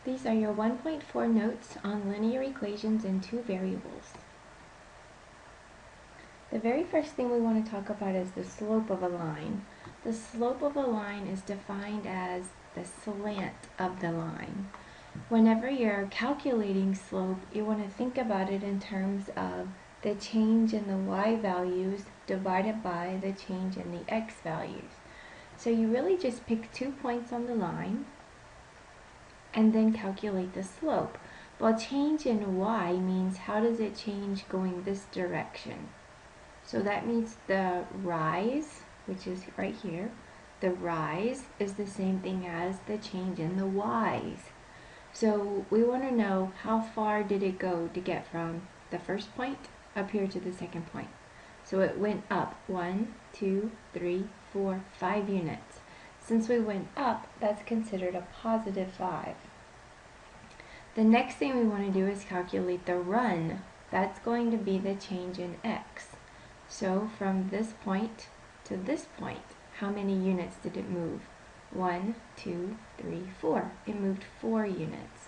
These are your 1.4 notes on linear equations in two variables. The very first thing we want to talk about is the slope of a line. The slope of a line is defined as the slant of the line. Whenever you're calculating slope, you want to think about it in terms of the change in the y values divided by the change in the x values. So you really just pick 2 points on the line and then calculate the slope. Well, change in y means how does it change going this direction. So that means the rise, which is right here, the rise is the same thing as the change in the y's. So we want to know how far did it go to get from the first point up here to the second point. So it went up 1, 2, 3, 4, 5 units. Since we went up, that's considered a positive 5. The next thing we want to do is calculate the run. That's going to be the change in x. So from this point to this point, how many units did it move? 1, 2, 3, 4. It moved 4 units.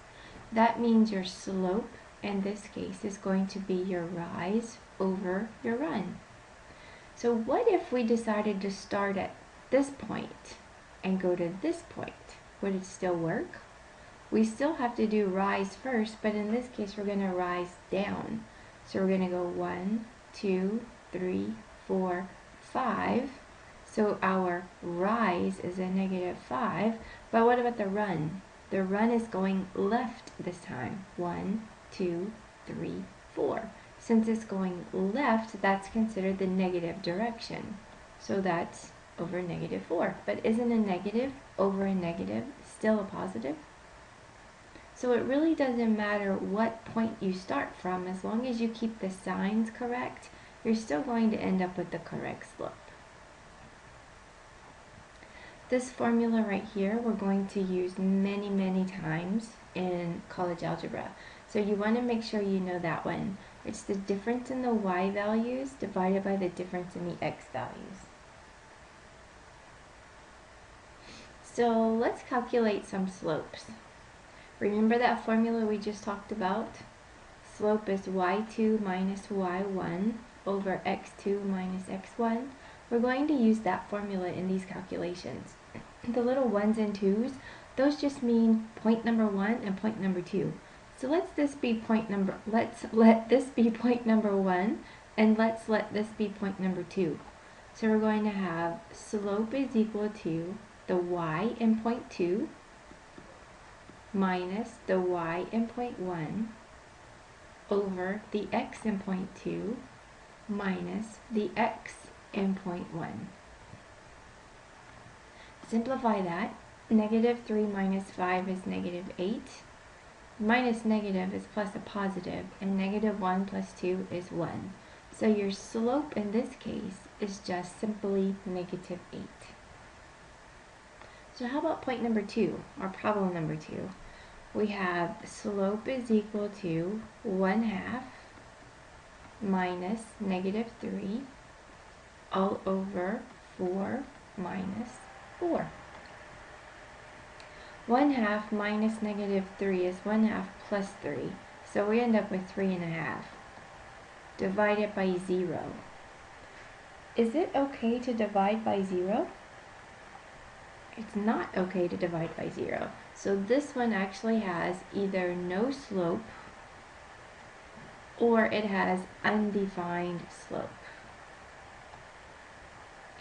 That means your slope, in this case, is going to be your rise over your run. So what if we decided to start at this point and go to this point? Would it still work? We still have to do rise first, but in this case we're going to rise down. So we're going to go 1, 2, 3, 4, 5. So our rise is a negative 5. But what about the run? The run is going left this time. 1, 2, 3, 4. Since it's going left, that's considered the negative direction. So that's over negative 4. But isn't a negative over a negative still a positive? So it really doesn't matter what point you start from, as long as you keep the signs correct, you're still going to end up with the correct slope. This formula right here we're going to use many, many times in college algebra. So you want to make sure you know that one. It's the difference in the y values divided by the difference in the x values. So let's calculate some slopes. Remember that formula we just talked about? Slope is y2 minus y1 over x2 minus x1. We're going to use that formula in these calculations. The little 1s and 2s, those just mean point number 1 and point number 2. So let this be point number 1 and let's let this be point number 2. So we're going to have slope is equal to the y in point 2 minus the y in point 1 over the x in point 2 minus the x in point 1. Simplify that. Negative 3 minus 5 is negative 8. Minus negative is plus a positive, and negative 1 plus 2 is 1. So your slope in this case is just simply negative 8. So how about point number 2, or problem number 2? We have slope is equal to 1/2 minus negative 3 all over 4 minus 4. 1/2 minus negative 3 is 1/2 plus 3. So we end up with 3.5. Divide it by 0. Is it okay to divide by 0? It's not okay to divide by 0. So this one actually has either no slope or it has undefined slope.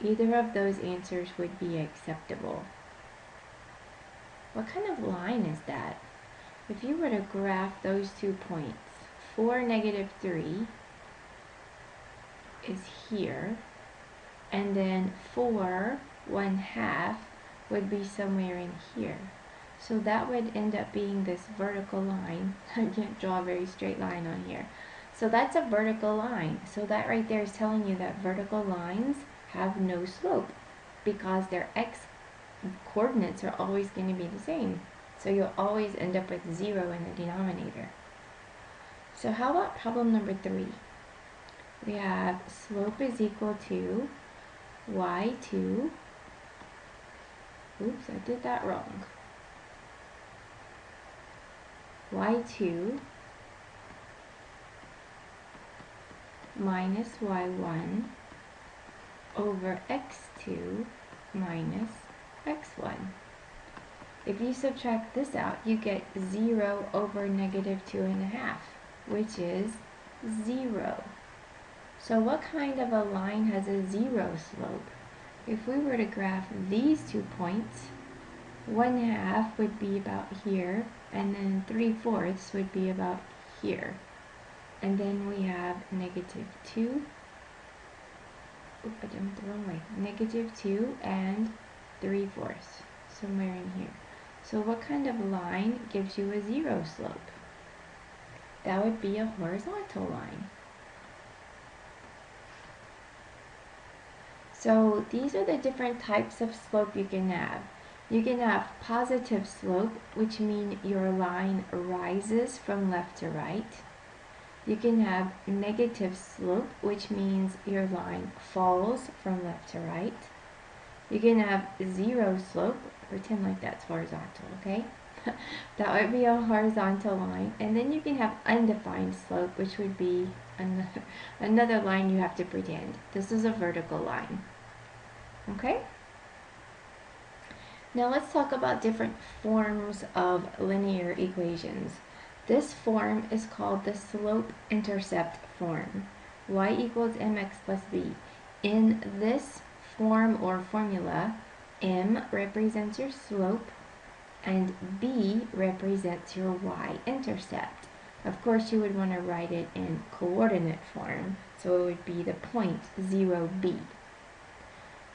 Either of those answers would be acceptable. What kind of line is that? If you were to graph those 2 points, 4, negative 3 is here, and then 4, 1/2 would be somewhere in here. So that would end up being this vertical line. I can't draw a very straight line on here. So that's a vertical line. So that right there is telling you that vertical lines have no slope because their x coordinates are always going to be the same. So you'll always end up with 0 in the denominator. So how about problem number 3? We have slope is equal to y2. Oops, I did that wrong. y2 minus y1 over x2 minus x1. If you subtract this out, you get 0 over negative 2.5, which is 0. So what kind of a line has a 0 slope? If we were to graph these 2 points, 1/2 would be about here, and then 3/4 would be about here. And then we have negative 2. Oop, I jumped the wrong way. Negative 2 and 3/4, somewhere in here. So what kind of line gives you a 0 slope? That would be a horizontal line. So these are the different types of slope you can have. You can have positive slope, which means your line rises from left to right. You can have negative slope, which means your line falls from left to right. You can have 0 slope, pretend like that's horizontal, okay? That would be a horizontal line. And then you can have undefined slope, which would be another line you have to pretend. This is a vertical line, okay? Now let's talk about different forms of linear equations. This form is called the slope-intercept form. Y equals mx plus b. In this form or formula, m represents your slope and b represents your y-intercept. Of course, you would want to write it in coordinate form, so it would be the point 0b.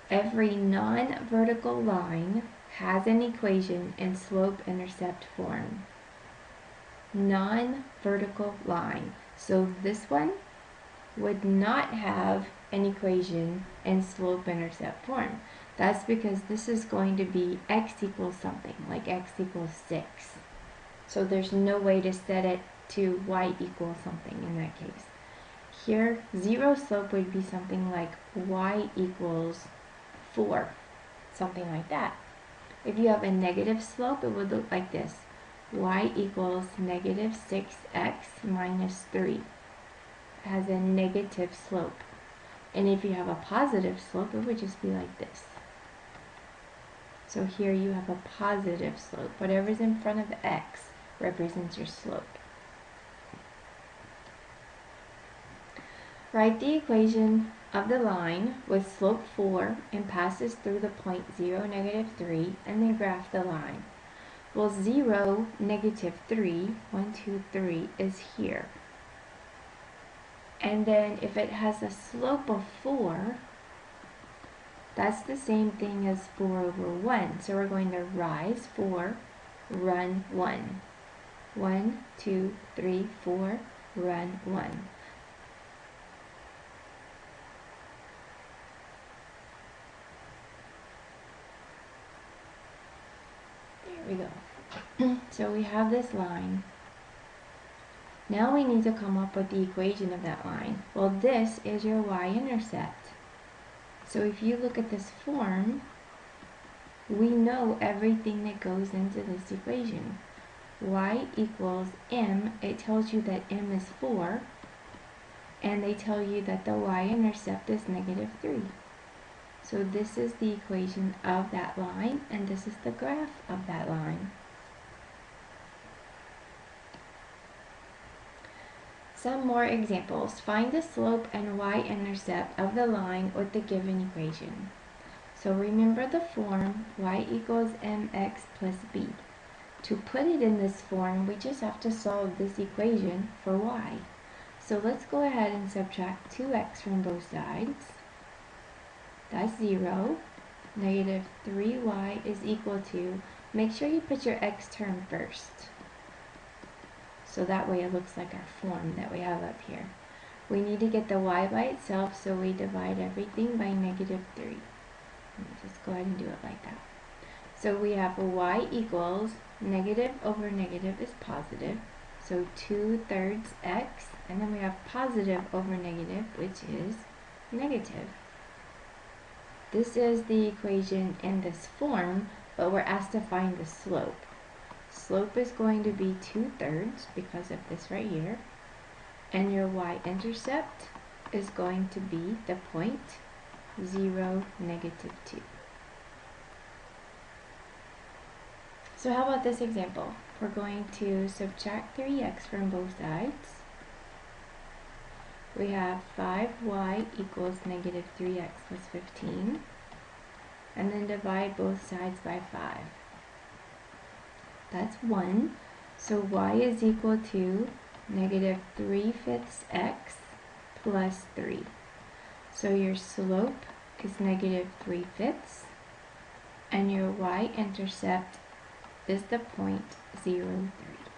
Every non-vertical line has an equation in slope-intercept form. Non-vertical line. So this one would not have an equation in slope-intercept form. That's because this is going to be x equals something, like x equals 6. So there's no way to set it to y equals something in that case. Here, 0 slope would be something like y equals 4, something like that. If you have a negative slope, it would look like this. Y equals negative 6x minus 3. It has a negative slope. And if you have a positive slope, it would just be like this. So here you have a positive slope. Whatever's in front of x represents your slope. Write the equation of the line with slope 4 and passes through the point 0, negative 3, and then graph the line. Well, 0, negative 3, 1, 2, 3 is here. And then if it has a slope of 4, that's the same thing as 4 over 1. So we're going to rise 4, run 1. 1, 2, 3, 4, run 1. There we go. So we have this line. Now we need to come up with the equation of that line. Well, this is your y-intercept. So if you look at this form, we know everything that goes into this equation. Y equals m, it tells you that m is 4, and they tell you that the y-intercept is negative 3. So this is the equation of that line, and this is the graph of that line. Some more examples. Find the slope and y-intercept of the line with the given equation. So remember the form y equals mx plus b. To put it in this form, we just have to solve this equation for y. So let's go ahead and subtract 2x from both sides. That's 0. Negative 3y is equal to, make sure you put your x term first. So that way it looks like our form that we have up here. We need to get the y by itself, so we divide everything by negative 3. Let me just go ahead and do it like that. So we have y equals negative over negative is positive. So 2/3 x, and then we have positive over negative, which is negative. This is the equation in this form, but we're asked to find the slope. Slope is going to be 2/3 because of this right here. And your y-intercept is going to be the point 0, -2. So how about this example? We're going to subtract 3x from both sides. We have 5y equals -3x plus 15. And then divide both sides by 5. That's 1. So y is equal to -3/5 x plus 3. So your slope is -3/5, and your y-intercept is the point 0, 3.